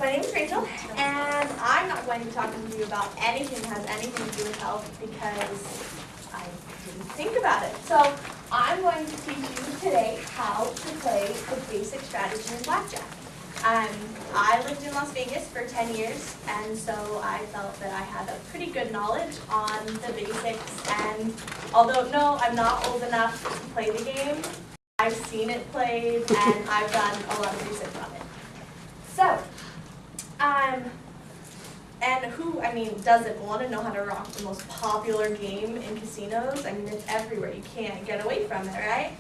My name is Rachel, and I'm not going to be talking to you about anything that has anything to do with health because I didn't think about it. So I'm going to teach you today how to play the basic strategy in blackjack. I lived in Las Vegas for 10 years, and so I felt that I had a pretty good knowledge on the basics. And although, no, I'm not old enough to play the game, I've seen it played, and I've done a lot of research on it. So, and who, doesn't want to know how to rock the most popular game in casinos? It's everywhere. You can't get away from it, right?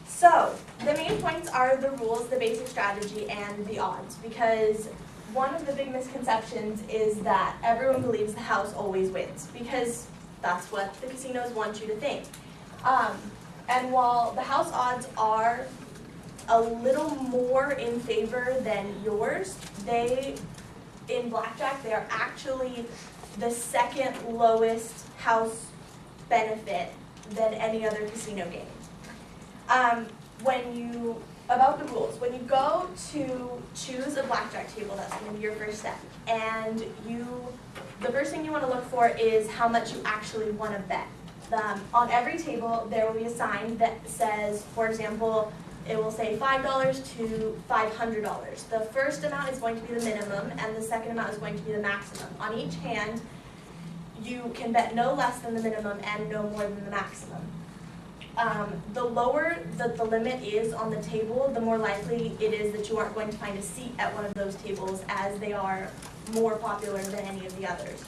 So, the main points are the rules, the basic strategy, and the odds, because one of the big misconceptions is that everyone believes the house always wins, because that's what the casinos want you to think. And while the house odds are a little more in favor than yours, in blackjack, they are actually the second lowest house benefit than any other casino game. About the rules, when you go to choose a blackjack table, that's going to be your first step. And the first thing you want to look for is how much you actually want to bet. On every table, there will be a sign that says, for example, it will say $5 to $500. The first amount is going to be the minimum, and the second amount is going to be the maximum. On each hand, you can bet no less than the minimum and no more than the maximum. The lower the limit is on the table, the more likely it is that you aren't going to find a seat at one of those tables, as they are more popular than any of the others.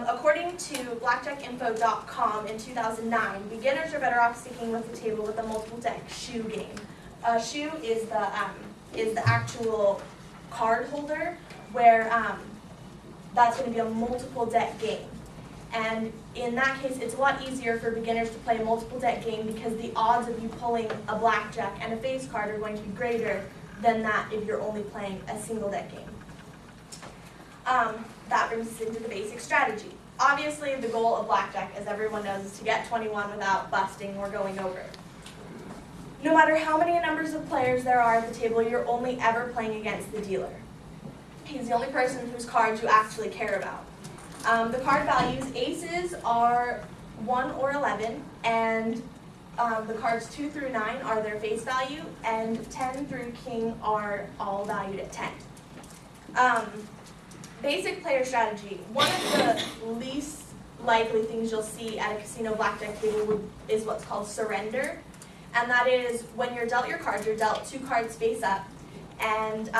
According to blackjackinfo.com in 2009, beginners are better off sticking with the table with a multiple deck shoe game. A shoe is the actual card holder, where that's going to be a multiple deck game. And in that case, it's a lot easier for beginners to play a multiple deck game because the odds of you pulling a blackjack and a face card are going to be greater than that if you're only playing a single deck game. That brings us into the basic strategy. Obviously, the goal of blackjack, as everyone knows, is to get 21 without busting or going over. No matter how many numbers of players there are at the table, you're only ever playing against the dealer. He's the only person whose cards you actually care about. The card values, aces are 1 or 11, and the cards 2 through 9 are their face value, and 10 through king are all valued at 10. Basic player strategy. One of the least likely things you'll see at a casino blackjack table is what's called surrender. And that is when you're dealt your cards, you're dealt 2 cards face up. And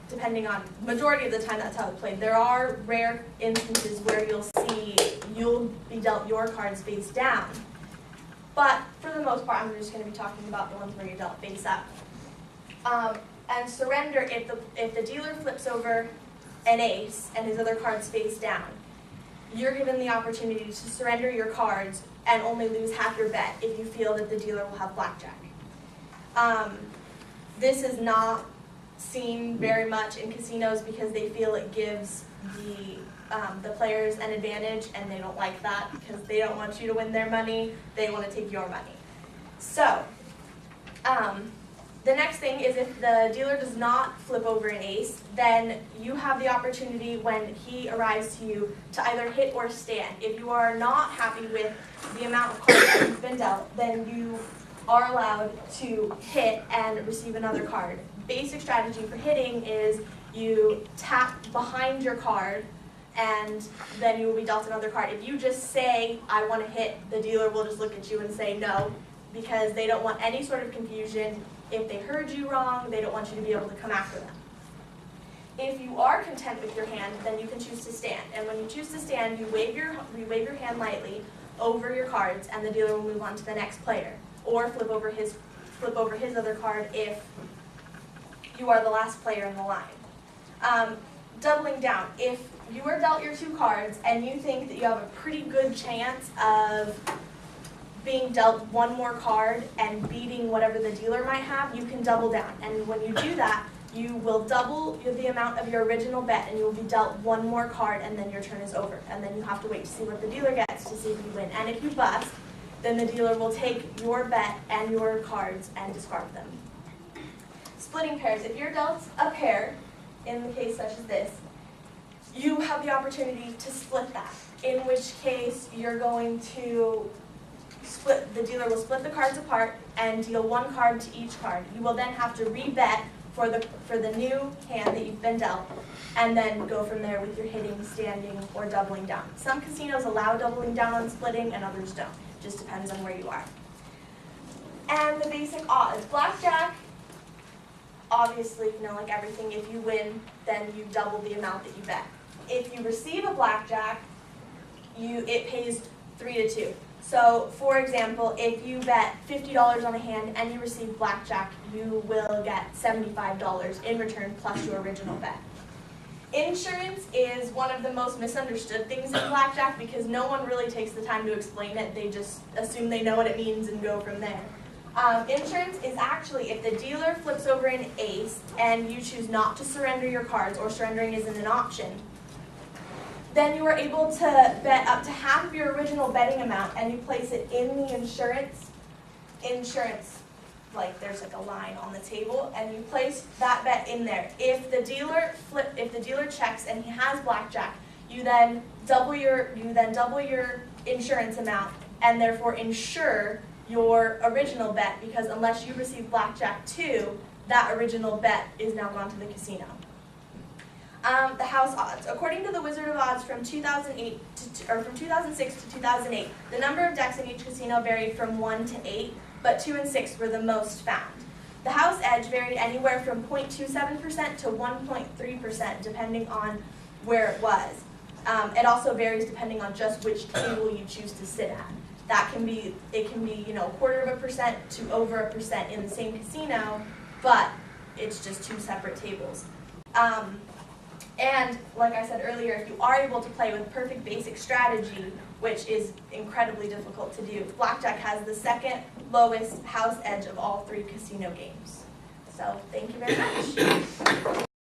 depending on, majority of the time that's how it's played. There are rare instances where you'll be dealt your cards face down. But for the most part, I'm just going to be talking about the ones where you're dealt face up. And surrender, if the dealer flips over an ace and his other cards face down, you're given the opportunity to surrender your cards and only lose half your bet if you feel that the dealer will have blackjack. This is not seen very much in casinos because they feel it gives the players an advantage, and they don't like that because they don't want you to win their money, they want to take your money. So, the next thing is if the dealer does not flip over an ace, then you have the opportunity when he arrives to you to either hit or stand. If you are not happy with the amount of cards that you've been dealt, then you are allowed to hit and receive another card. Basic strategy for hitting is you tap behind your card, and then you will be dealt another card. If you just say, I want to hit, the dealer will just look at you and say no, because they don't want any sort of confusion. If they heard you wrong, they don't want you to be able to come after them. If you are content with your hand, then you can choose to stand. And when you choose to stand, you wave your hand lightly over your cards, and the dealer will move on to the next player. Or flip over his other card if you are the last player in the line. Doubling down. If you are dealt your 2 cards and you think that you have a pretty good chance of being dealt 1 more card and beating whatever the dealer might have, you can double down. And when you do that, you will double the amount of your original bet, and you will be dealt 1 more card, and then your turn is over. And then you have to wait to see what the dealer gets to see if you win. And if you bust, then the dealer will take your bet and your cards and discard them. Splitting pairs. If you're dealt a pair in the case such as this, you have the opportunity to split that, in which case you're going to the dealer will split the cards apart and deal one card to each card. You will then have to re-bet for the new hand that you've been dealt, and then go from there with your hitting, standing, or doubling down. Some casinos allow doubling down on splitting and others don't. Just depends on where you are. And the basic odds. Blackjack, obviously, like everything, if you win, then you double the amount that you bet. If you receive a blackjack, it pays 3 to 2. So, for example, if you bet $50 on a hand and you receive blackjack, you will get $75 in return plus your original bet. Insurance is one of the most misunderstood things in blackjack because no one really takes the time to explain it. They just assume they know what it means and go from there. Insurance is actually if the dealer flips over an ace and you choose not to surrender your cards, or surrendering isn't an option, then you are able to bet up to half of your original betting amount and you place it in the insurance, like there's like a line on the table, and you place that bet in there. If the dealer checks and he has blackjack, you then double your insurance amount and therefore insure your original bet, because unless you receive blackjack too, that original bet is now gone to the casino. The house odds. According to the Wizard of Odds from 2006 to 2008, the number of decks in each casino varied from 1 to 8, but 2 and 6 were the most found. The house edge varied anywhere from 0.27% to 1.3%, depending on where it was. It also varies depending on just which table you choose to sit at. It can be 0.25% to over 1% in the same casino, but it's just 2 separate tables. And like I said earlier, if you are able to play with perfect basic strategy, which is incredibly difficult to do, blackjack has the second lowest house edge of all 3 casino games. So thank you very much.